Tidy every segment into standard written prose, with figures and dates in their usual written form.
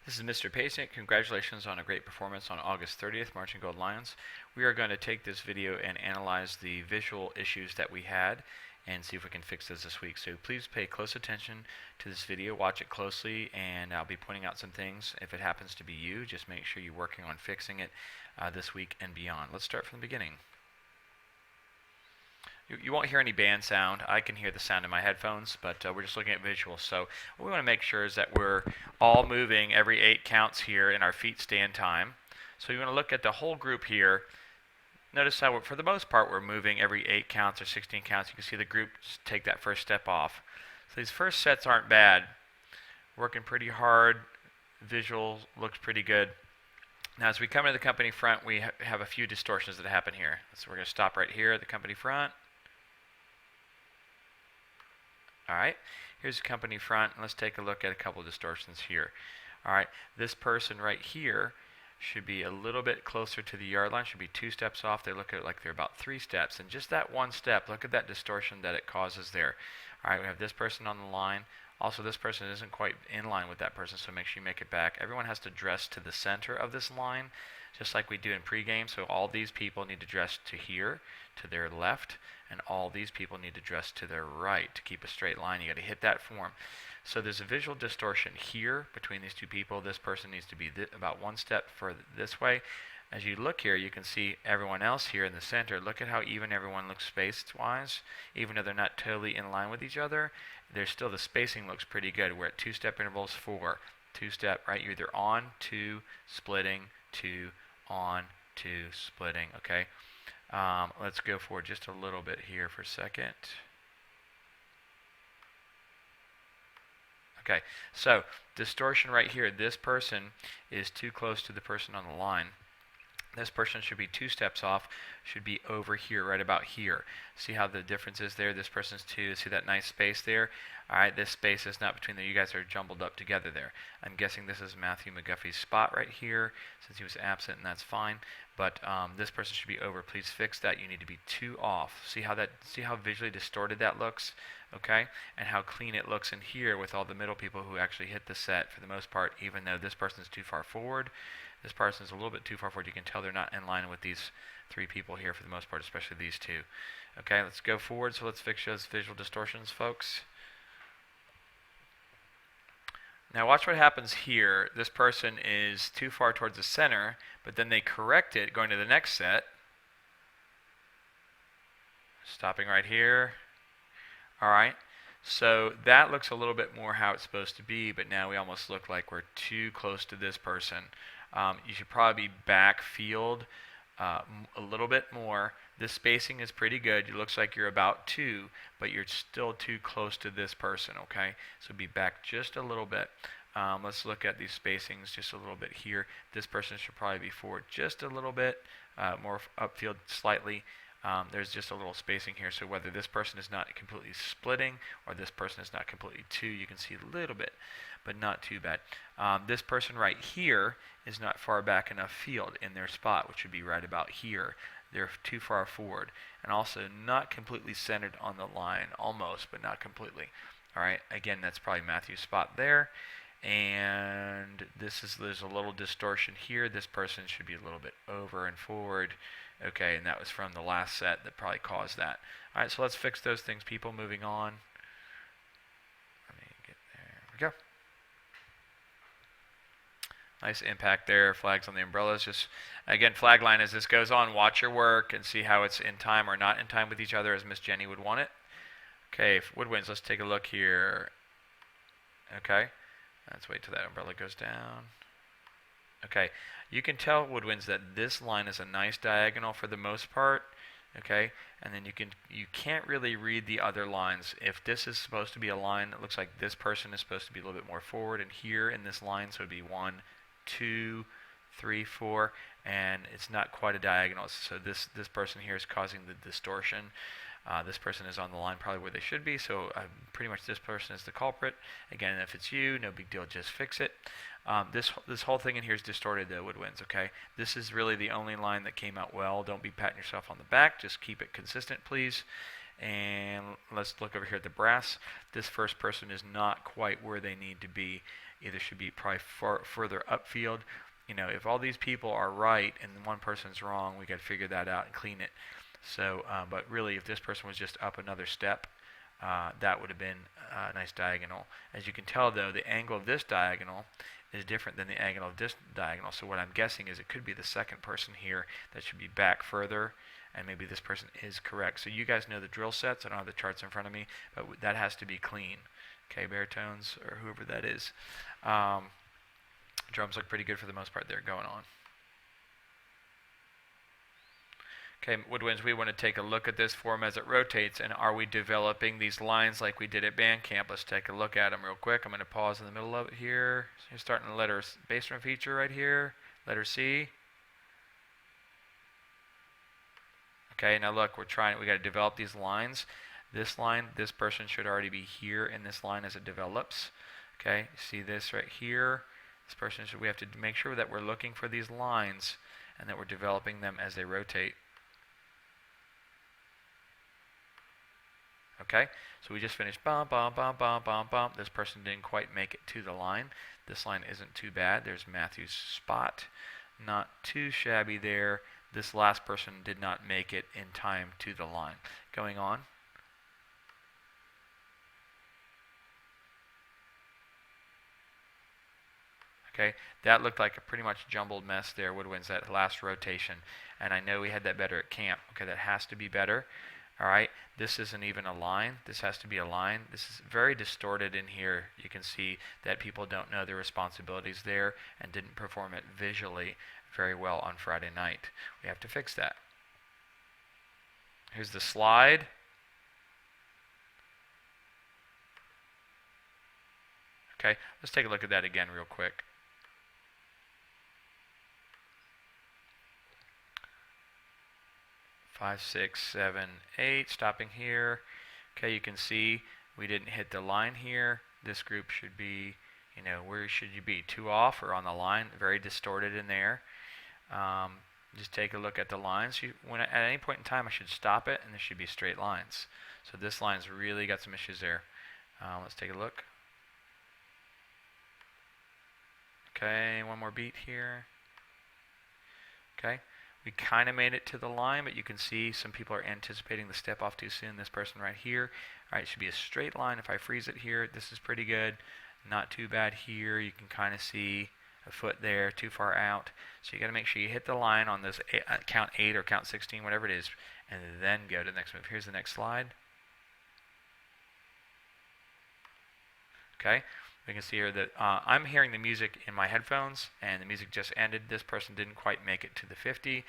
This is Mr. Patient. Congratulations on a great performance on August 30th, Marching Gold Lions. We are going to take this video and analyze the visual issues that we had and see if we can fix those this week. So please pay close attention to this video, watch it closely, and I'll be pointing out some things. If it happens to be you, just make sure you're working on fixing it this week and beyond. Let's start from the beginning. You won't hear any band sound. I can hear the sound in my headphones, but we're just looking at visuals. So what we want to make sure is that we're all moving every 8 counts here in our feet stand time. So you want to look at the whole group here. Notice how, for the most part, we're moving every 8 counts or 16 counts. You can see the group take that first step off. So these first sets aren't bad. Working pretty hard. Visual looks pretty good. Now, as we come into the company front, we have a few distortions that happen here. So we're going to stop right here at the company front. All right, here's the company front. Let's take a look at a couple of distortions here. All right, this person right here should be a little bit closer to the yard line, should be 2 steps off. They look like they're about 3 steps. And just that 1 step, look at that distortion that it causes there. All right, we have this person on the line. Also, this person isn't quite in line with that person, so make sure you make it back. Everyone has to dress to the center of this line, just like we do in pregame. So all these people need to dress to here, to their left, and all these people need to dress to their right to keep a straight line. You got to hit that form. So there's a visual distortion here between these 2 people. This person needs to be about 1 step further this way. As you look here, you can see everyone else here in the center. Look at how even everyone looks spaced-wise. Even though they're not totally in line with each other, there's still the spacing looks pretty good. We're at 2-step intervals, 4, 2-step, right? You're either on, 2, splitting, 2, on, 2, splitting, okay? Let's go forward just a little bit here for a second. Okay, so distortion right here. This person is too close to the person on the line. This person should be 2 steps off, should be over here, right about here. See how the difference is there? This person's 2. See that nice space there? All right, this space is not between them. You guys are jumbled up together there. I'm guessing this is Matthew McGuffey's spot right here, since he was absent, and that's fine. But this person should be over. Please fix that. You need to be 2 off. See how visually distorted that looks? Okay, and how clean it looks in here with all the middle people who actually hit the set for the most part, even though this person's too far forward. This person's a little bit too far forward. You can tell they're not in line with these 3 people here for the most part, especially these 2. Okay, let's go forward. So let's fix those visual distortions, folks. Now watch what happens here. This person is too far towards the center, but then they correct it going to the next set. Stopping right here. All right, so that looks a little bit more how it's supposed to be, but now we almost look like we're too close to this person. You should probably be backfield a little bit more. This spacing is pretty good. It looks like you're about 2, but you're still too close to this person, okay? So be back just a little bit. Let's look at these spacings just a little bit here. This person should probably be forward just a little bit, more upfield slightly. There's just a little spacing here, so whether this person is not completely splitting or this person is not completely 2, you can see a little bit, but not too bad. This person right here is not far back enough field in their spot, which would be right about here. They're too far forward, and also not completely centered on the line, almost, but not completely. All right, again, that's probably Matthew's spot there. And there's a little distortion here. This person should be a little bit over and forward. Okay, and that was from the last set that probably caused that. All right, so let's fix those things, people. Moving on. Let me get there. We go. Nice impact there. Flags on the umbrellas. Just, again, flag line as this goes on. Watch your work and see how it's in time or not in time with each other as Miss Jenny would want it. Okay, woodwinds, let's take a look here. Okay, let's wait till that umbrella goes down. Okay, you can tell, woodwinds, that this line is a nice diagonal for the most part. Okay, and then you can't really read the other lines. If this is supposed to be a line, it looks like this person is supposed to be a little bit more forward and here in this line, so it'd be 1, 2, 3, 4, and it's not quite a diagonal. So this person here is causing the distortion. This person is on the line probably where they should be, so pretty much this person is the culprit. Again, if it's you, no big deal, just fix it. This whole thing in here is distorted, though, woodwinds, okay? This is really the only line that came out well. Don't be patting yourself on the back. Just keep it consistent, please. And let's look over here at the brass. This first person is not quite where they need to be. either should be probably further upfield. You know, if all these people are right and one person's wrong, we got to figure that out and clean it. So, but really, if this person was just up another step, that would have been a nice diagonal. As you can tell, though, the angle of this diagonal is different than the angle of this diagonal. So what I'm guessing is it could be the second person here that should be back further, and maybe this person is correct. So you guys know the drill sets. I don't have the charts in front of me, but that has to be clean. Okay, baritones or whoever that is. Drums look pretty good for the most part there going on. Okay, woodwinds, we want to take a look at this form as it rotates, and are we developing these lines like we did at band camp? Let's take a look at them real quick. I'm going to pause in the middle of it here. So you're starting the letter bass drum feature right here, letter C. Okay, now look, we got to develop these lines. This line, this person should already be here in this line as it develops. Okay, see this right here? This person we have to make sure that we're looking for these lines and that we're developing them as they rotate. Okay, so we just finished bump, bump, bump, bump, bump, bump. This person didn't quite make it to the line. This line isn't too bad. There's Matthew's spot. Not too shabby there. This last person did not make it in time to the line. Going on. Okay, that looked like a pretty much jumbled mess there, woodwinds, that last rotation. And I know we had that better at camp. Okay, that has to be better. All right, this isn't even a line. This has to be a line. This is very distorted in here. You can see that people don't know their responsibilities there and didn't perform it visually very well on Friday night. We have to fix that. Here's the slide. Okay, let's take a look at that again real quick. Five, 6, 7, 8, stopping here. Okay, you can see we didn't hit the line here. This group should be, you know, where should you be? 2 off or on the line? Very distorted in there. Just take a look at the lines. At any point in time, I should stop it, and there should be straight lines. So this line's really got some issues there. Let's take a look. Okay, one more beat here. Okay. We kind of made it to the line, but you can see some people are anticipating the step off too soon. This person right here. All right, it should be a straight line. If I freeze it here, this is pretty good. Not too bad here. You can kind of see a foot there, too far out. So you got to make sure you hit the line on this count 8 or count 16, whatever it is, and then go to the next move. Here's the next slide. Okay. We can see here that I'm hearing the music in my headphones, and the music just ended. This person didn't quite make it to the 50,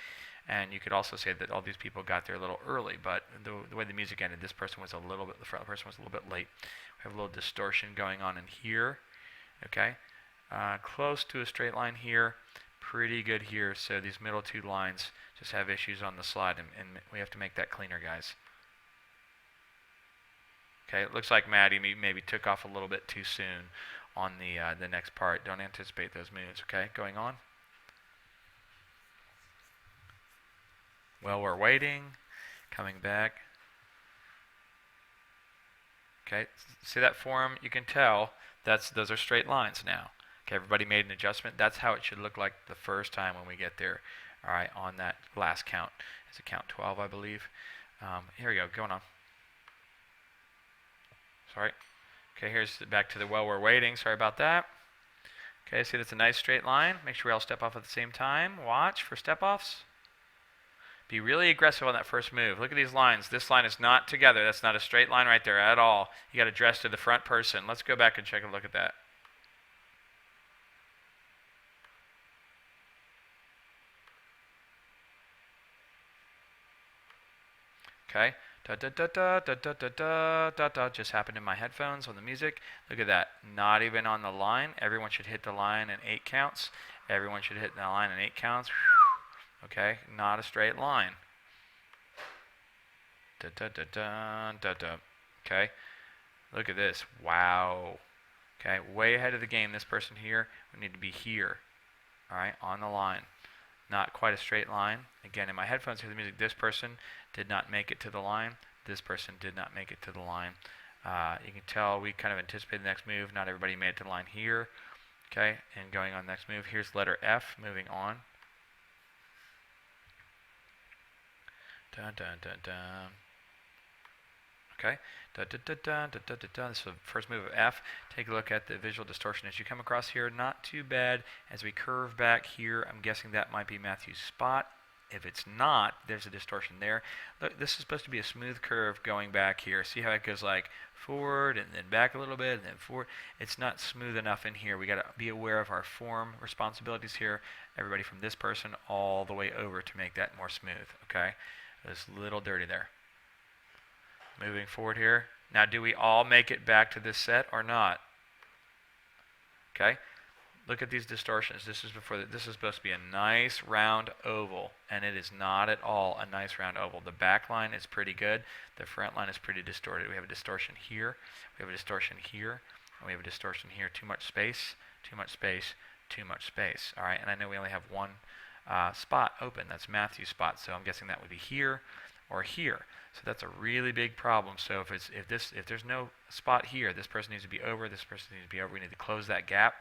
and you could also say that all these people got there a little early, but the way the music ended, this person was a little bit, the front person was a little bit late. We have a little distortion going on in here, okay? Close to a straight line here, pretty good here, so these middle 2 lines just have issues on the slide, and we have to make that cleaner, guys. Okay, it looks like Maddie maybe took off a little bit too soon on the next part. Don't anticipate those moves, okay? Going on. Well, we're waiting. Coming back. Okay, see that form? You can tell those are straight lines now. Okay, everybody made an adjustment. That's how it should look like the first time when we get there. All right, on that last count. It's a count 12, I believe. Here we go, going on. Sorry. Okay, here's back to the well, we're waiting. Sorry about that. Okay, see that's a nice straight line. Make sure we all step off at the same time. Watch for step-offs. Be really aggressive on that first move. Look at these lines. This line is not together. That's not a straight line right there at all. You got to dress to the front person. Let's go back and check a look at that. Okay. Da da da da da da da da da da just happened in my headphones on the music. Look at that. Not even on the line. Everyone should hit the line in 8 counts. Everyone should hit the line in 8 counts. Okay, not a straight line. Da da da da da da. Okay. Look at this. Wow. Okay, way ahead of the game. This person here, we need to be here. All right, on the line. Not quite a straight line. Again, in my headphones, hear the music. This person did not make it to the line. This person did not make it to the line. You can tell we kind of anticipated the next move. Not everybody made it to the line here. Okay, and going on next move, here's letter F, moving on. Dun, dun, dun, dun. Okay, dun, dun, dun, dun, dun, dun, dun. This is the first move of F. Take a look at the visual distortion as you come across here. Not too bad. As we curve back here, I'm guessing that might be Matthew's spot. If it's not, there's a distortion there. Look, this is supposed to be a smooth curve going back here. See how it goes like forward and then back a little bit and then forward. It's not smooth enough in here. We got to be aware of our form responsibilities here. Everybody from this person all the way over to make that more smooth. Okay, it's a little dirty there. Moving forward here. Now, do we all make it back to this set or not? Okay. Look at these distortions. This is supposed to be a nice round oval, and it is not at all a nice round oval. The back line is pretty good. The front line is pretty distorted. We have a distortion here. We have a distortion here. And we have a distortion here. Too much space. Too much space. Too much space. All right. And I know we only have one spot open. That's Matthew's spot. So I'm guessing that would be here or here. So that's a really big problem. So if there's no spot here, this person needs to be over. This person needs to be over. We need to close that gap.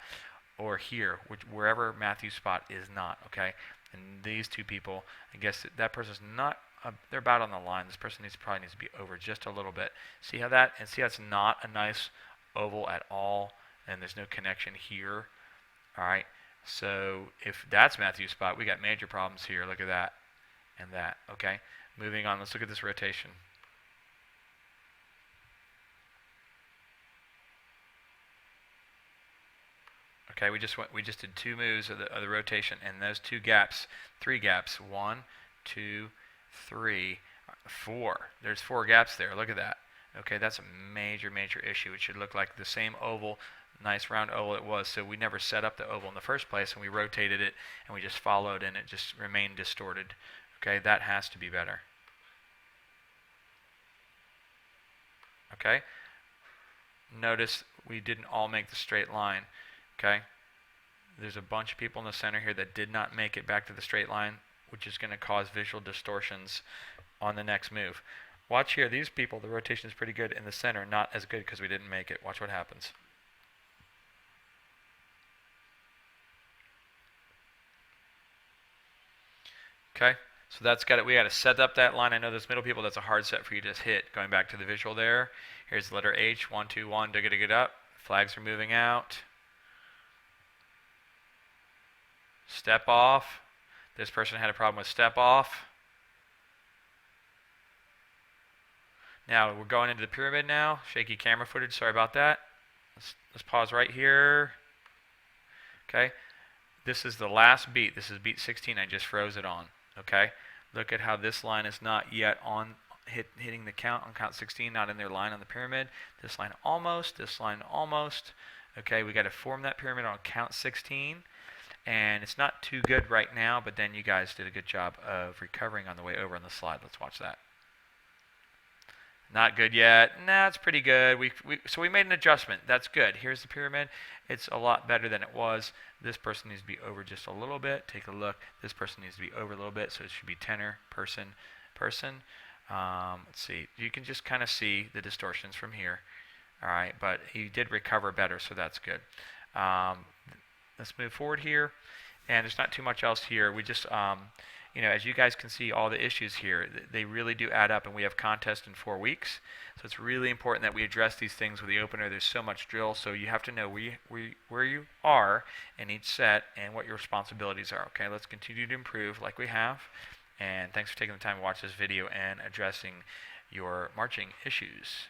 Or here, wherever Matthew's spot is not, okay? And these two people, I guess that person's not, they're about on the line. This person probably needs to be over just a little bit. See how it's not a nice oval at all, and there's no connection here, all right? So if that's Matthew's spot, we got major problems here. Look at that and that, okay? Moving on, let's look at this rotation. Okay, we just did two moves of the rotation, and those three gaps, 1, 2, 3, 4. There's 4 gaps there. Look at that. Okay, that's a major issue. It should look like the same oval, nice round oval it was. So we never set up the oval in the first place, and we rotated it, and we just followed, and it just remained distorted. Okay, that has to be better. Okay, notice we didn't all make the straight line. Okay, there's a bunch of people in the center here that did not make it back to the straight line, which is going to cause visual distortions on the next move. Watch here, these people, the rotation is pretty good in the center, not as good because we didn't make it. Watch what happens. Okay, so that's got it. We got to set up that line. I know those middle people, that's a hard set for you to hit. Going back to the visual there, here's the letter H, 1, 2, 1, dig it up. Flags are moving out. Step off. This person had a problem with step off. Now we're going into the pyramid now. Shaky camera footage, sorry about that. Let's pause right here. Okay, this is the last beat. This is beat 16. I just froze it on. Okay, look at how this line is not yet on hitting the count on count 16, not in their line on the pyramid. This line almost. This line almost. Okay, we got to form that pyramid on count 16. And it's not too good right now, but then you guys did a good job of recovering on the way over on the slide. Let's watch that. Not good yet. Nah, it's pretty good. So we made an adjustment. That's good. Here's the pyramid. It's a lot better than it was. This person needs to be over just a little bit. Take a look. This person needs to be over a little bit, so it should be tenor, person. Let's see. You can just kind of see the distortions from here. All right, but he did recover better, so that's good. Let's move forward here, and there's not too much else here. We just, as you guys can see, all the issues here, they really do add up, and we have contests in 4 weeks, so it's really important that we address these things with the opener. There's so much drill, so you have to know where you are in each set and what your responsibilities are. Okay, let's continue to improve like we have, and thanks for taking the time to watch this video and addressing your marching issues.